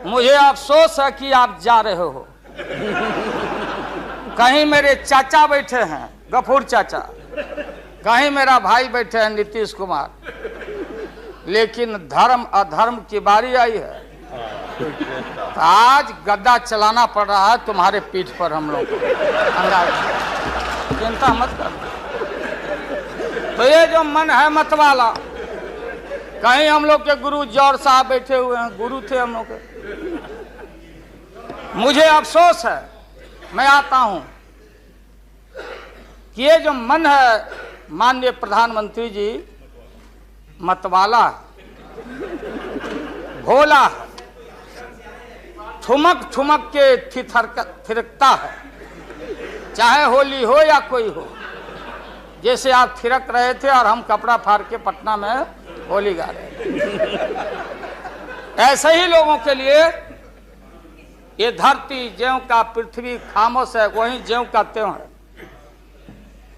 मुझे अफसोस है कि आप जा रहे हो। कहीं मेरे चाचा बैठे हैं, गफूर चाचा, कहीं मेरा भाई बैठे हैं नीतीश कुमार, लेकिन धर्म अधर्म की बारी आई है तो आज गद्दा चलाना पड़ रहा है तुम्हारे पीठ पर हम लोग को। चिंता मत कर। तो ये जो मन है मत वाला, कहीं हम लोग के गुरु जौहर साहब बैठे हुए हैं, गुरु थे हम लोग के। मुझे अफसोस है, मैं आता हूं कि ये जो मन है माननीय प्रधानमंत्री जी मतवाला, भोला, ठुमक ठुमक के थिरकता है, चाहे होली हो या कोई हो। जैसे आप थिरक रहे थे और हम कपड़ा फाड़ के पटना में होली गा रहे थे, ऐसे ही लोगों के लिए ये धरती ज्यों का पृथ्वी खामोश है, वही ज्यों का त्यों है।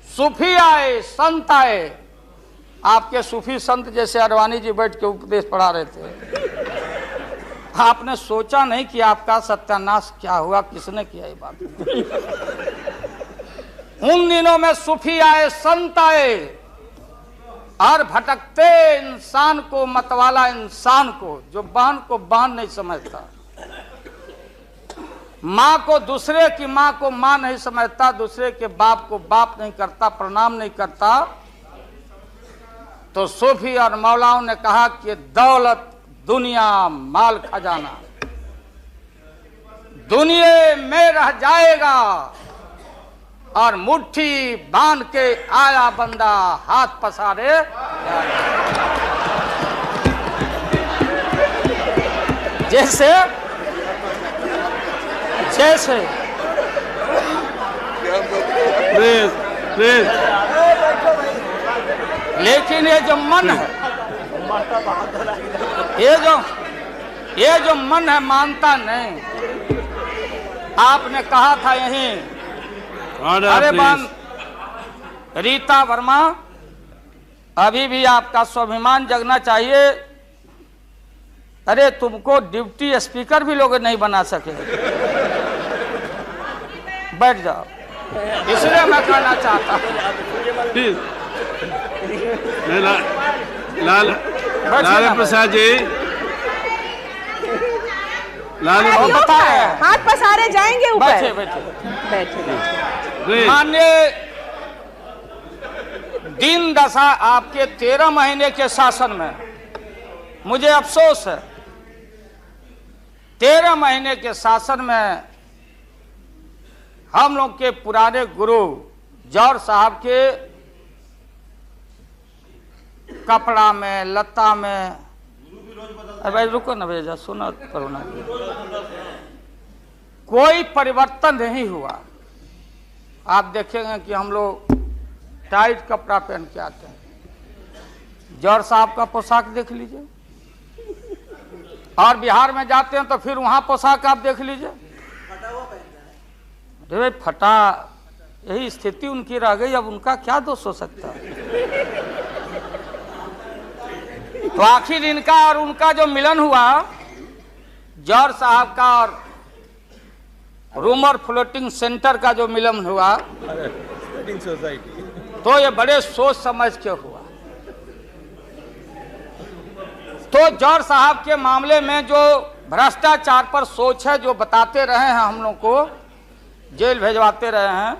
सूफी आए, संत आए, आपके सूफी संत जैसे अडवाणी जी बैठ के उपदेश पढ़ा रहे थे। आपने सोचा नहीं कि आपका सत्यानाश क्या हुआ, किसने किया ये बात। उन दिनों में सूफी आए, संत आए और भटकते इंसान को, मतवाला इंसान को, जो बहन को बहन नहीं समझता, माँ को दूसरे की माँ को माँ नहीं समझता, दूसरे के बाप को बाप नहीं करता, प्रणाम नहीं करता, तो सूफी और मौलाओं ने कहा कि दौलत, दुनिया, माल, खजाना दुनिया में रह जाएगा और मुट्ठी बांध के आया बंदा हाथ पसारे। जैसे जैसे लेकिन ये जो मन है, ये जो मन है मानता नहीं। आपने कहा था यहीं, अरे बन रीता वर्मा, अभी भी आपका स्वाभिमान जगना चाहिए। अरे तुमको डिप्टी स्पीकर भी लोग नहीं बना सके। बैठ जाओ, इसलिए मैं कहना चाहता हूँ। लाल प्रसाद जी, हाथ पसारे जाएंगे ऊपर। बैठे बैठे बैठे। माननीय दिन दशा आपके 13 महीने के शासन में, मुझे अफसोस है 13 महीने के शासन में हम लोग के पुराने गुरु जौहर साहब के कपड़ा में, लता में, अरे भाई रुको ना भैया, सुना करो ना, कोई परिवर्तन नहीं हुआ। आप देखेंगे कि हम लोग टाइट कपड़ा पहन के आते हैं। जौहर साहब का पोशाक देख लीजिए, और बिहार में जाते हैं तो फिर वहां पोशाक आप देख लीजिए, अरे भाई फटा, यही स्थिति उनकी रह गई। अब उनका क्या दोष हो सकता है। तो आखिर इनका और उनका जो मिलन हुआ, जौहर साहब का और रूमर फ्लोटिंग सेंटर का जो मिलन हुआ, तो ये बड़े सोच समझ के हुआ। तो जौहर साहब के मामले में जो भ्रष्टाचार पर सोच है, जो बताते रहे हैं, हम लोग को जेल भेजवाते रहे हैं।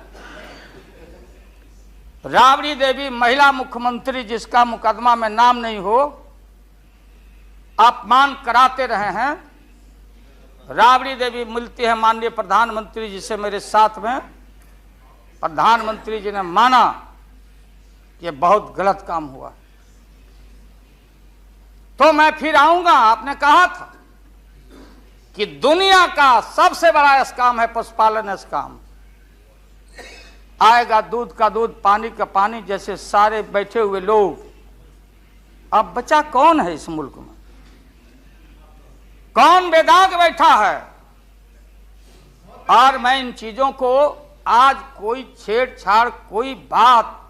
राबड़ी देवी महिला मुख्यमंत्री, जिसका मुकदमा में नाम नहीं हो, अपमान कराते रहे हैं। राबड़ी देवी मिलती है माननीय प्रधानमंत्री जी से मेरे साथ में। प्रधानमंत्री जी ने माना कि बहुत गलत काम हुआ, तो मैं फिर आऊंगा। आपने कहा था कि दुनिया का सबसे बड़ा स्काम है पशुपालन स्काम। आएगा दूध का दूध, पानी का पानी, जैसे सारे बैठे हुए लोग। अब बचा कौन है इस मुल्क में? कौन बेदाग बैठा है? और मैं इन चीजों को आज कोई छेड़छाड़, कोई बात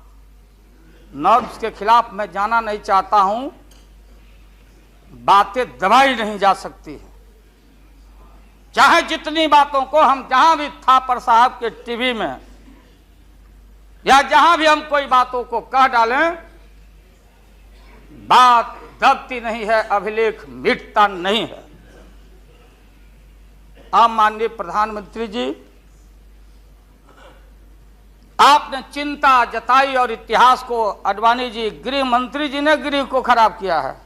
नॉर्म्स के खिलाफ मैं जाना नहीं चाहता हूं। बातें दबाई नहीं जा सकती है। चाहे जितनी बातों को हम जहां भी थापर साहब के टीवी में या जहां भी हम कोई बातों को कह डालें, बात दबती नहीं है, अभिलेख मिटता नहीं है। आप माननीय प्रधानमंत्री जी, आपने चिंता जताई और इतिहास को, आडवाणी जी गृह मंत्री जी ने गृह को खराब किया है।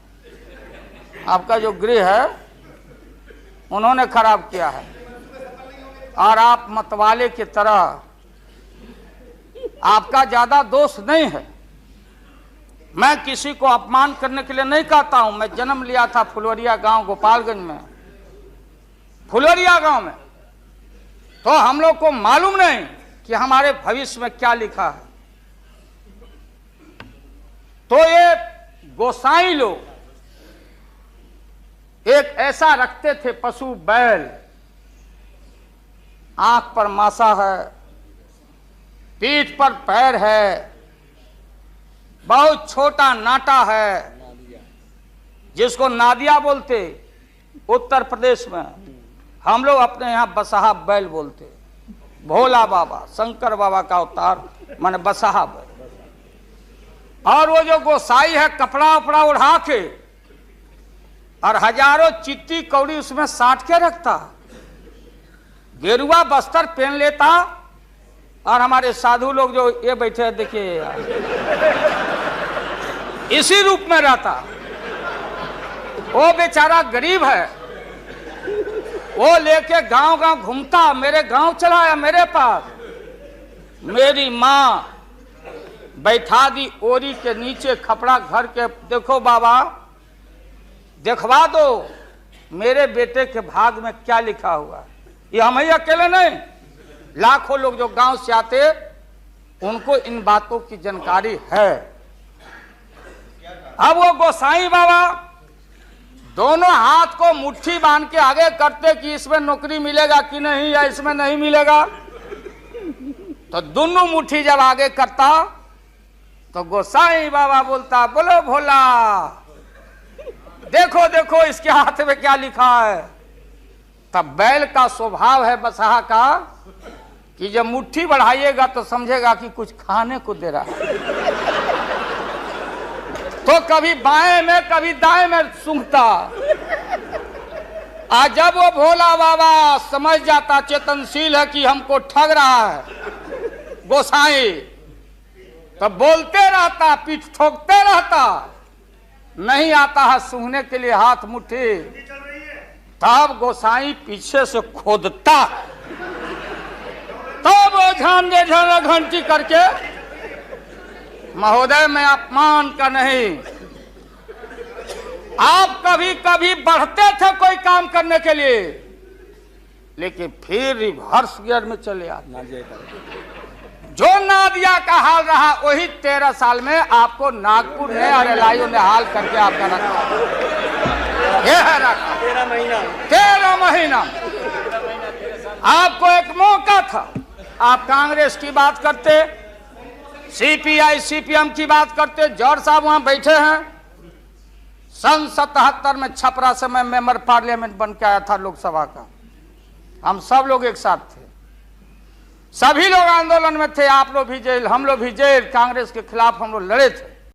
आपका जो गृह है उन्होंने खराब किया है, और आप मतवाले की तरह, आपका ज्यादा दोष नहीं है। मैं किसी को अपमान करने के लिए नहीं कहता हूं। मैं जन्म लिया था फुलवरिया गांव गोपालगंज में, फुलवरिया गांव में, तो हम लोग को मालूम नहीं कि हमारे भविष्य में क्या लिखा है। तो ये गोसाई लोग एक ऐसा रखते थे पशु बैल, आंख पर मासा है, पीठ पर पैर है, बहुत छोटा नाटा है, जिसको नादिया बोलते उत्तर प्रदेश में, हम लोग अपने यहां बसहा बैल बोलते। भोला बाबा, शंकर बाबा का अवतार माने बसहा बैल। और वो जो गोसाई है कपड़ा उपड़ा उड़ा के और हजारों चिट्टी कौड़ी उसमें साट के रखता, गेरुआ बस्तर पहन लेता, और हमारे साधु लोग जो ये बैठे हैं देखिए इसी रूप में रहता। वो बेचारा गरीब है, वो लेके गांव गांव घूमता, मेरे गांव चला आया मेरे पास। मेरी माँ बैठा दी ओरी के नीचे खपड़ा घर के, देखो बाबा देखवा दो मेरे बेटे के भाग में क्या लिखा हुआ। ये हम ही अकेले नहीं, लाखों लोग जो गांव से आते उनको इन बातों की जानकारी है। अब वो गोसाई बाबा दोनों हाथ को मुट्ठी बांध के आगे करते कि इसमें नौकरी मिलेगा कि नहीं, या इसमें नहीं मिलेगा। तो दोनों मुट्ठी जब आगे करता तो गोसाई बाबा बोलता, बोलो भोला, देखो देखो इसके हाथ में क्या लिखा है। तब बैल का स्वभाव है बसहा का कि जब मुट्ठी बढ़ाइएगा तो समझेगा कि कुछ खाने को दे रहा है, तो कभी बाएं में कभी दाएं में सूंघता। आज जब वो भोला बाबा समझ जाता, चेतनशील है कि हमको ठग रहा है गोसाई, तो बोलते रहता, पीठ ठोकते रहता, नहीं आता है सूंघने के लिए हाथ मुट्ठी। तब गोसाई पीछे से खोदता, तब वो झांझे झाना घंटी करके, महोदय मैं अपमान का नहीं, आप कभी कभी बढ़ते थे कोई काम करने के लिए, लेकिन फिर रिवर्स गियर में चले आते। जो नादिया का हाल रहा वही 13 साल में आपको नागपुर ने और एलआईओ ने हाल करके आपका रखा। यह है रखा 13 महीना। आपको एक मौका था, आप कांग्रेस की बात करते, सीपीआई सीपीएम की बात करते। जॉर्ज साहब वहां बैठे हैं, सन 77 में छपरा से मैं मेंबर पार्लियामेंट बन के आया था लोकसभा का। हम सब लोग एक साथ थे, सभी लोग आंदोलन में थे, आप लोग भी जेल, हम लोग भी जेल, कांग्रेस के खिलाफ हम लोग लड़े थे।